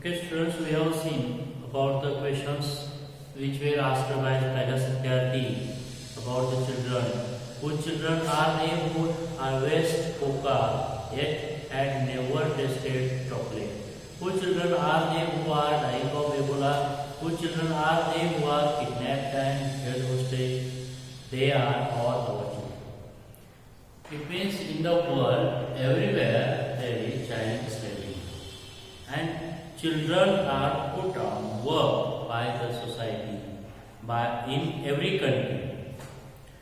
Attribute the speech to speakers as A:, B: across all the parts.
A: Okay, students, we have seen about the questions which were asked by Kailas Satyarthi about the children. Whose children are they who harvest coca yet had never tasted chocolate? Whose children are they who are dying of Ebola? Whose children are they who are kidnapped and held hostage? They are all our children. It means in the world, everywhere there is child slavery. And children are put on work by the society, in every country.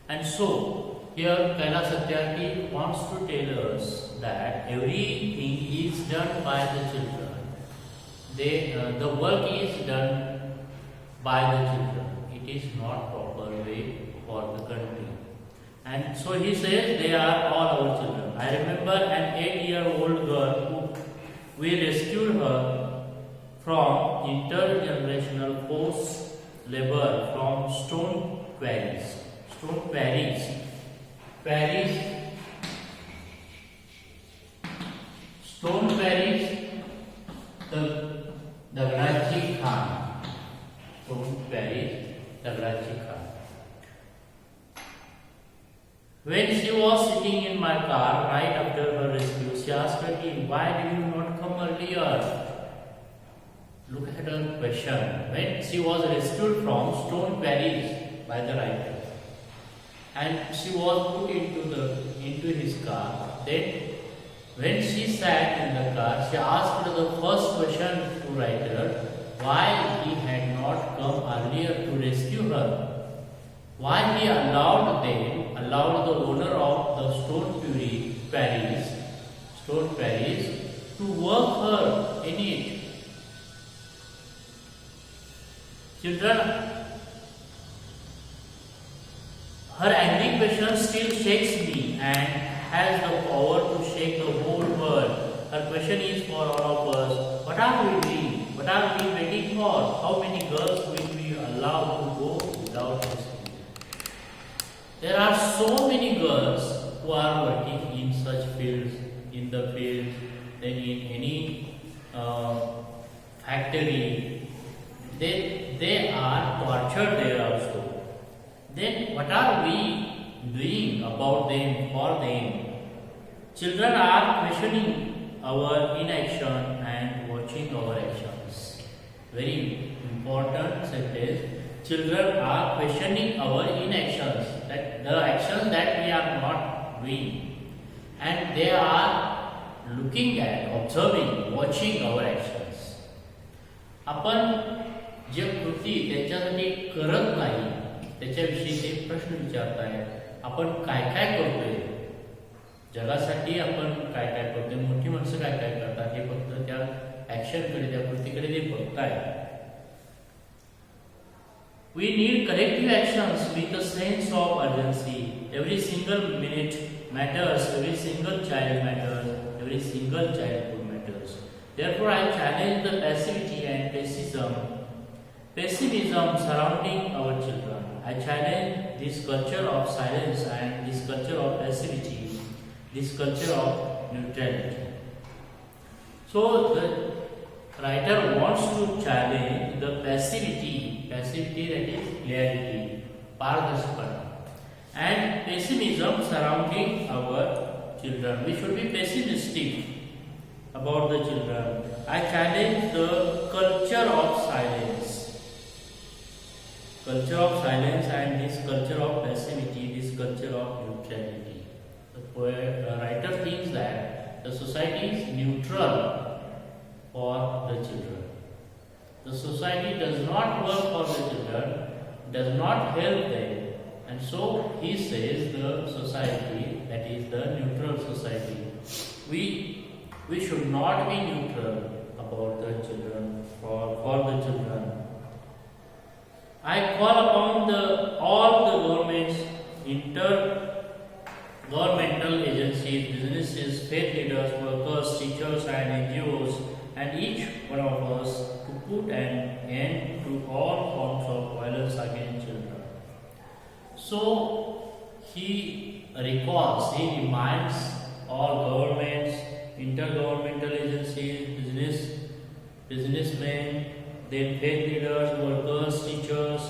A: And so, here Kailas Satyarthi wants to tell us that everything is done by the children. The work is done by the children. It is not proper way for the country. And so he says they are all our children. I remember an 8-year-old girl who we rescued her from intergenerational forced labor from stone quarries. Stone quarries. Stone quarries. The Dagaraji Khan. Stone quarries. Dagaraji Khan. When she was sitting in my car right after her rescue, she asked me, "Why did you not come earlier?" Look at her question. When she was rescued from stone quarries by the writer, and she was put into his car, then when she sat in the car, she asked the first question to writer, why he had not come earlier to rescue her. Why he allowed the owner of the stone quarries to work her in it. Children, her angry question still shakes me and has the power to shake the whole world. Her question is for all of us. What are we doing? What are we waiting for? How many girls will we allow to go without rescue? There are so many girls who are working in such fields, in the fields, then in any factory. They are tortured there also. Then what are we doing about them, for them? Children are questioning our inaction and watching our actions. Very important sentence. Children are questioning our inactions, that the actions that we are not doing, and they are looking at, observing, watching our actions. आपण जे कृती त्याच्यासाठी करत नाही त्याच्याविषयी ते प्रश्न विचारत आहेत. आपण काय काय करतोय, जगासाठी आपण काय काय करतोय, मोठी माणसं काय काय करतात हे फक्त त्या ऍक्शनकडे, त्या कृतीकडे ते बघतायत. We need corrective actions with a sense of urgency. Every single minute matters, every single child matters, every single childhood matters. Therefore, I challenge the passivity and pessimism surrounding our children. I challenge this culture of silence and this culture of passivity, this culture of neutrality. So the writer wants to challenge the passivity that is clarity, pardarshipana, and pessimism surrounding our children. We should be pessimistic about the children. I challenge the culture of silence. Culture of silence and this culture of passivity, this culture of neutrality. The writer thinks that the society is neutral for the children. The society does not work for the children, does not help them, and so he says the society, that is the neutral society. We should not be neutral about the children, for the children. I call upon all the governments, intergovernmental agencies, businesses, faith leaders, workers, teachers and NGOs, and each one of us to put an end to all forms of violence against children. So he reminds all governments, intergovernmental agencies, business businessmen, then faith leaders, workers, teachers,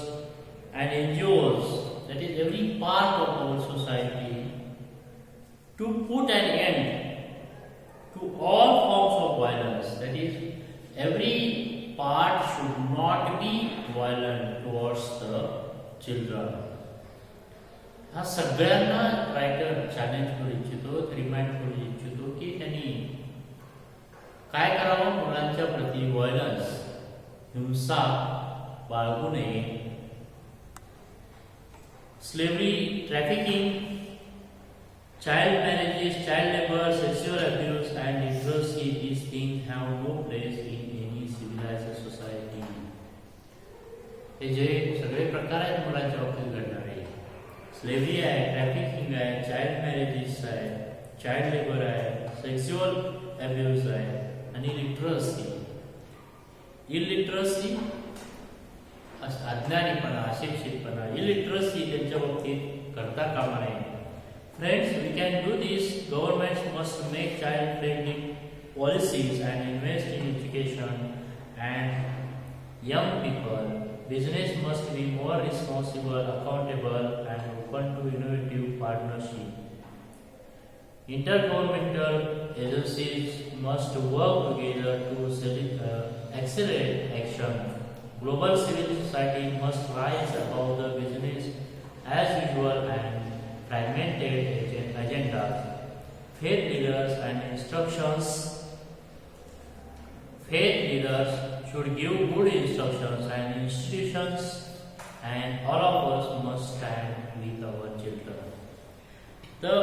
A: and NGOs, that is every part of our society, to put an end to all forms of violence. That is, every part should not be violent towards the children. हा सगळ्यांना writer challenge करू इच्छितो, remind करू इच्छितो की त्यांनी काय करावं, मुलांच्या प्रती व्हायलन्स, हिंसा बाळगू नये. Slavery, trafficking, child marriages, child labor, sexual abuse and literacy, these things have no place in any civilized society. हे जे सगळे प्रकार आहेत मुलांच्या बाबतीत घडणारे, स्लेव्हरी आहे, ट्रॅफिकिंग आहे, चाइल्ड मॅरेजेस आहे, चाइल्ड लेबर आहे, सेक्शुअल अब्यूज आहे आणि लिटरसी. इलिटरसी अज्ञानीपणा, अशिक्षितपणा, इलिटरसी त्यांच्या बाबतीत करता कामा नये. Friends, we can do this. Governments must make child-friendly policies and invest in education and young people. Business must be more responsible, accountable, and open to innovative partnership. Intergovernmental agencies must work together to accelerate action. Global civil society must rise above the business as usual and fragmented agendas. Faith leaders should give good instructions and institutions, and all of us must stand with our children. The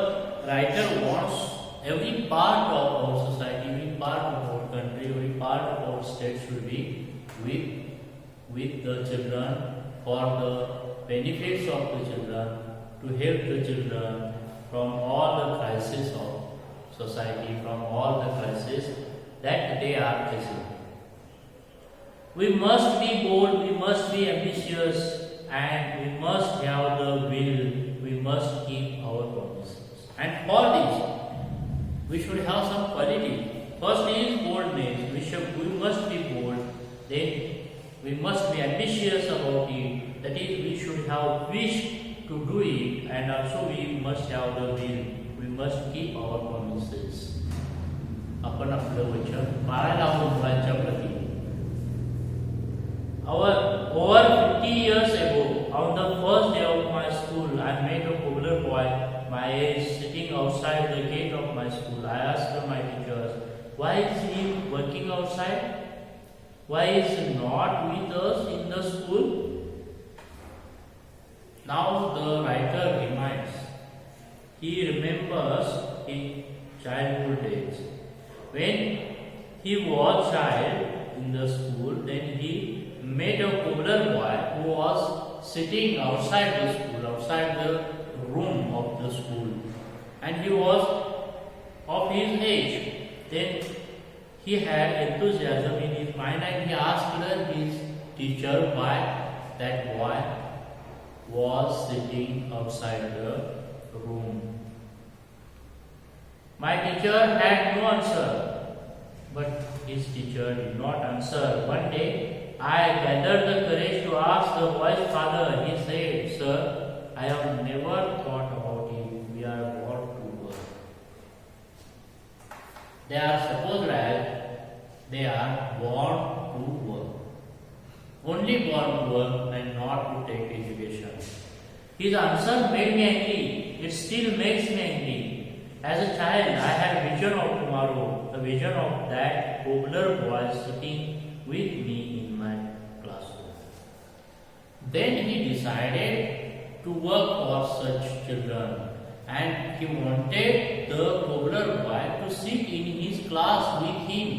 A: writer wants every part of our society, every part of our country, every part of our state should be with the children, for the benefits of the children, to help the children from all the crises of society, from all the crises that they are facing. We must be bold, we must be ambitious, and we must have the will, we must keep our promises. And for this, we should have some quality. First is boldness, we must be bold, then we must be ambitious about it, that is, we should have wish to do it, and also we must have the will, we must keep our promises. आपण आपलं वचन पाळायला हवं मुलांच्या प्रती. Over 50 years ago, on the first day of my school, I met a popular boy my age sitting outside the gate of my school. I asked my teachers, why is he working outside? Why is he not with us in the school? Now the writer reminds, he remembers his childhood days. When he was child in the school, then he met a popular boy who was sitting outside the school, outside the room of the school, and he was of his age. Then he had enthusiasm in his mind, and he asked his teacher why that boy was sitting outside the room. My teacher had no answer, but his teacher did not answer. One day, I gathered the courage to ask the boy's father. He said, "Sir, I have never thought about it. We are born to work." They are supposed that they are born to work. Only born to work and not to take education. His answer made me angry. It still makes me angry. As a child, I had a vision of tomorrow, a vision of that popular boy sitting with me in my classroom. Then he decided to work for such children, and he wanted the popular boy to sit in his class with him.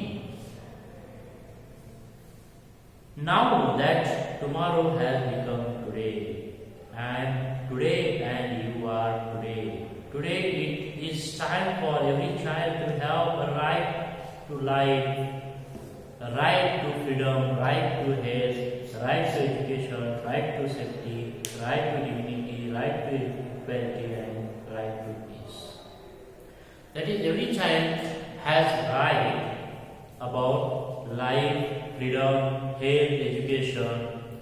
A: Now that tomorrow has become today, and you are today. Today it is time for every child to have a right to life, a right to freedom, right to health, right to education, right to safety, right to dignity, right to equality, and right to peace. That is, every child has right about life, freedom, health, education,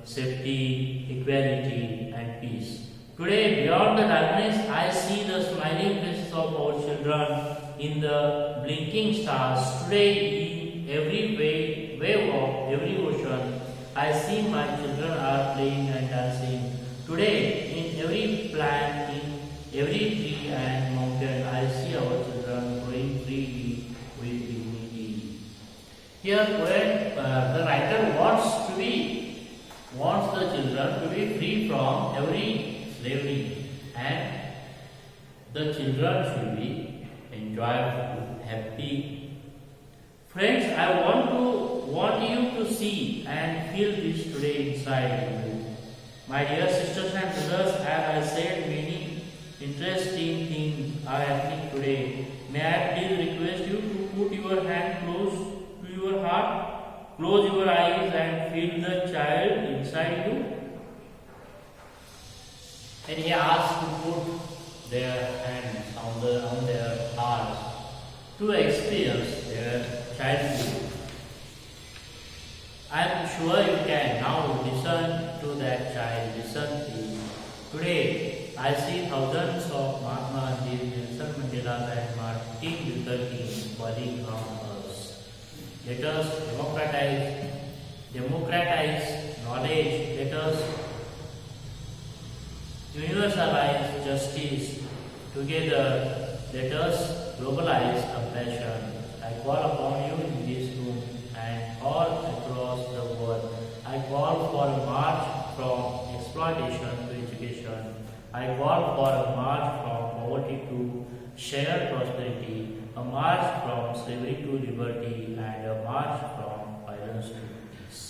A: safety, equality, and peace. Today, beyond the darkness, I see the smiling faces of our children in the blinking stars. Today, in every wave of every ocean, I see my children are playing and dancing. Today, in every plant, in every tree and mountain, I see our children growing freely with dignity. Here, when the writer wants the children to be free from every slavery, and the children should be enjoyable, happy. Friends, I want you to see and feel this today inside you. My dear sisters and brothers, as I said, many interesting things are happening today. May I please request you to put your hand close to your heart, close your eyes and feel the child inside you. And he asked to put their hands on their hearts to experience their childhood. I am sure you can now listen to that child, listen to him. Today, I see thousands of Mahatma Gandhi, Nelson Mandela and Martin Luther King calling on us. Let us democratize knowledge. Let us universalize justice. Together, let us globalize compassion. I call upon you in this room and all across the world. I call for a march from exploitation to education. I call for a march from poverty to shared prosperity, a march from slavery to liberty, and a march from violence to peace.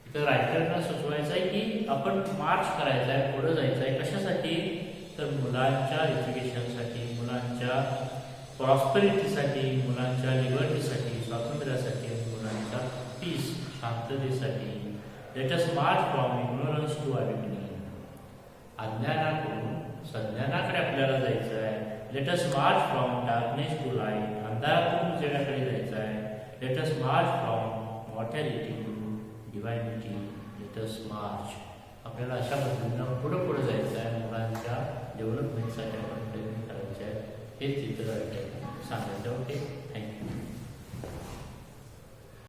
A: इथं रायटरना सुचवायचं आहे की आपण मार्च करायचा आहे, पुढे जायचं आहे. कशासाठी? तर मुलांच्या एज्युकेशनसाठी, मुलांच्या प्रॉस्पेरिटीसाठी, मुलांच्या लिबर्टीसाठी, स्वातंत्र्यासाठी, मुलांच्या पीस, शांततेसाठी. Let us march from ignorance to awakening. अज्ञानाकडून संज्ञानाकडे आपल्याला जायचं आहे. Let us march from darkness to light. अंधारातून उजेडाकडे जायचं आहे. Let us march from mortality to divinity. Let us march. आपल्याला अशा पद्धतीनं पुढे जायचं आहे. मुलांच्या डेव्हलपमेंटसाठी आपण प्रयत्न करायचे आहे. हे चित्र सांगायचं. Okay, thank you.